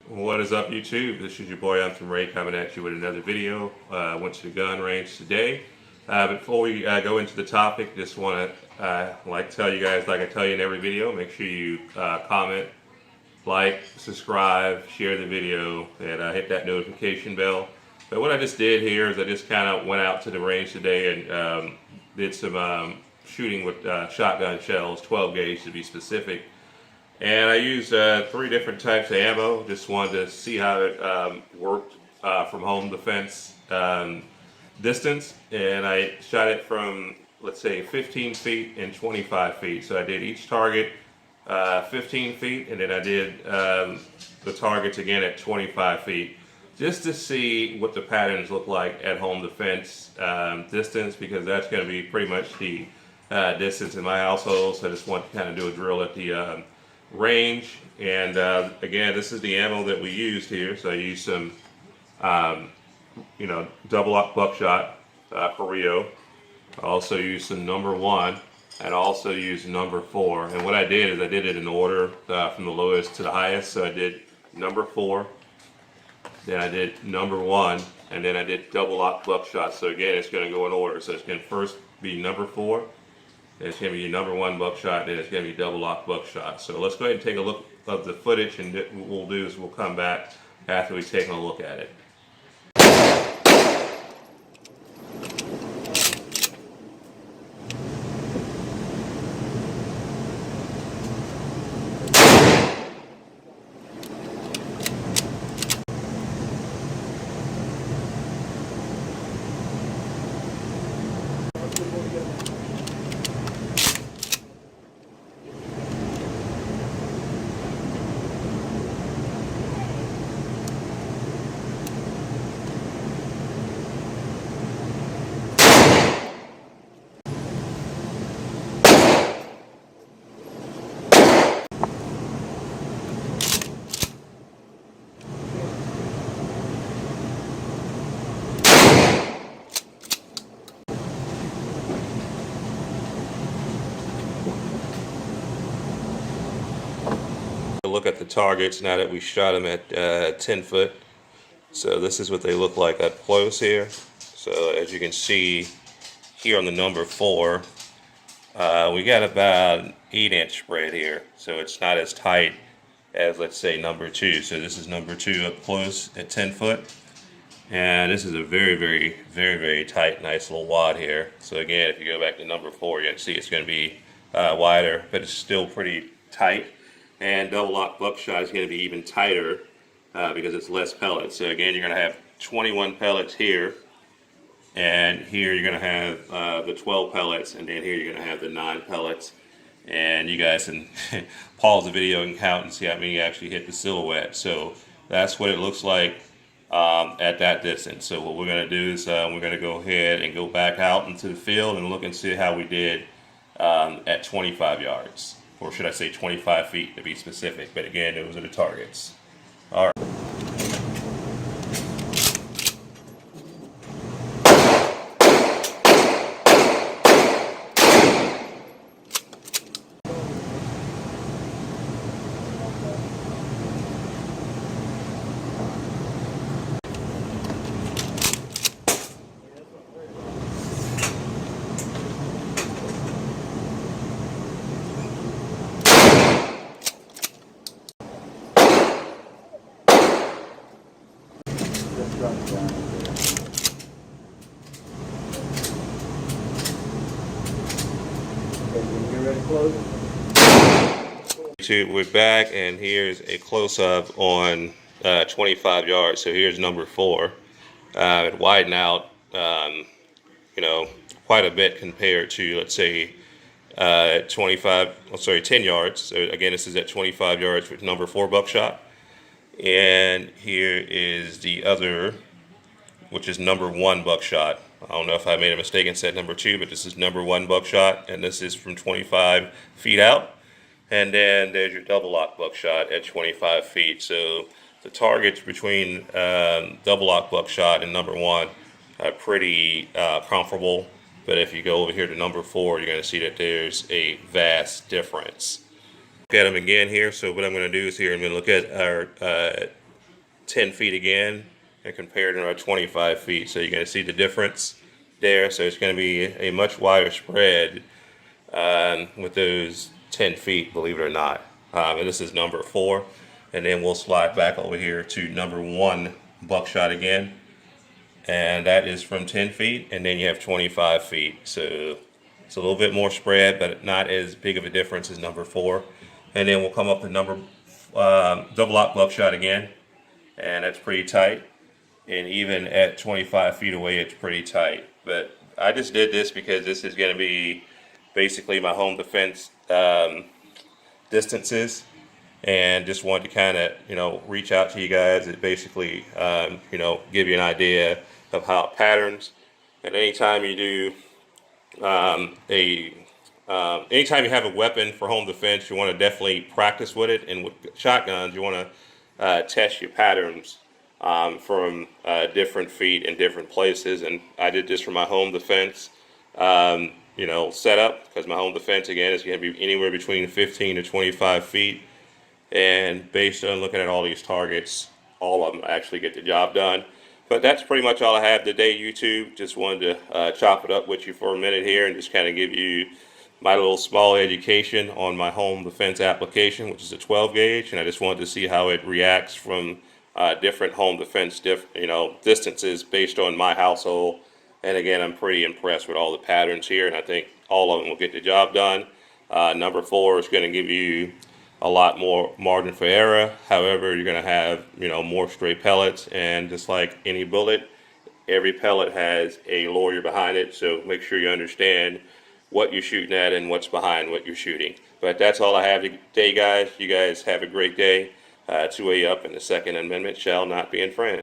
What is up, YouTube? This is your boy ATUM-RE coming at you with another video. Went to the gun range today. Before we go into the topic, just want to tell you guys, like I tell you in every video, make sure you comment, like, subscribe, share the video, and hit that notification bell. But what I just did here is I just kind of went out to the range today and did some shooting with shotgun shells, 12 gauge to be specific. And I used 3 different types of ammo. Just wanted to see how it worked from home defense distance. And I shot it from, let's say, 15 feet and 25 feet. So I did each target 15 feet, and then I did the targets again at 25 feet. Just to see what the patterns look like at home defense distance, because that's going to be pretty much the distance in my household. So I just want to kind of do a drill at the range. And again, this is the ammo that we used here. So I used some double lock buckshot for Rio. I also used some #1 and also used #4. And what I did is I did it in order from the lowest to the highest. So I did #4, then I did #1, and then I did double lock buckshot. So again, it's going to go in order. So it's going to first be #4, then it's going to be #1 buckshot, then it's going to be double lock buckshot. So let's go ahead and take a look of the footage, and what we'll do is we'll come back after we've taken a look at it. Look at the targets now that we shot them at 10 foot. So this is what they look like up close here. So as you can see here on the #4, we got about an 8-inch spread here. So it's not as tight as, let's say, #2. So this is #2 up close at 10 foot. And this is a very, very, very, very tight, nice little wad here. So again, if you go back to #4, you're going to see it's going to be wider, but it's still pretty tight. And double lock buckshot is going to be even tighter because it's less pellets. So again, you're going to have 21 pellets here, and here you're going to have the 12 pellets, and then here you're going to have the 9 pellets. And you guys can pause the video and count and see how many actually hit the silhouette. So that's what it looks like at that distance. So what we're going to do is we're going to go ahead and go back out into the field and look and see how we did at 25 yards. Or should I say 25 feet to be specific, but again, those are the targets. All right. We're back, and here's a close-up on 25 yards. So here's #4. It widened out, quite a bit compared to, let's say, 10 yards. So again, this is at 25 yards with #4 buckshot. And here is the other, which is #1 buckshot. I don't know if I made a mistake and said #2, but this is #1 buckshot, and this is from 25 feet out. And then there's your double lock buckshot at 25 feet. So the targets between double lock buckshot and #1 are pretty comparable. But if you go over here to #4, you're going to see that there's a vast difference. Look at them again here. So what I'm going to do is here I'm going to look at our 10 feet again and compare it to our 25 feet. So you're going to see the difference there. So it's going to be a much wider spread with those 10 feet, believe it or not. And this is number 4. And then we'll slide back over here to number 1 buckshot again. And that is from 10 feet. And then you have 25 feet. So it's a little bit more spread, but not as big of a difference as number 4. And then we'll come up to number double lock buckshot again. And that's pretty tight. And even at 25 feet away, it's pretty tight. But I just did this because this is going to be basically my home defense distances, and just wanted to kind of reach out to you guys and basically give you an idea of how it patterns. And anytime you do anytime you have a weapon for home defense, you want to definitely practice with it. And with shotguns, you want to test your patterns from different feet and different places. And I did this for my home defense setup, because my home defense again is going to be anywhere between 15 to 25 feet. And based on looking at all these targets, all of them actually get the job done. But that's pretty much all I have today, YouTube. Just wanted to chop it up with you for a minute here and just kind of give you my little small education on my home defense application, which is a 12 gauge. And I just wanted to see how it reacts from different home defense distances based on my household. And again, I'm pretty impressed with all the patterns here, and I think all of them will get the job done. Number 4 is going to give you a lot more margin for error. However, you're going to have more stray pellets, and just like any bullet, every pellet has a lawyer behind it. So make sure you understand what you're shooting at and what's behind what you're shooting. But that's all I have today, guys. You guys have a great day. 2A up, and the Second Amendment shall not be infringed.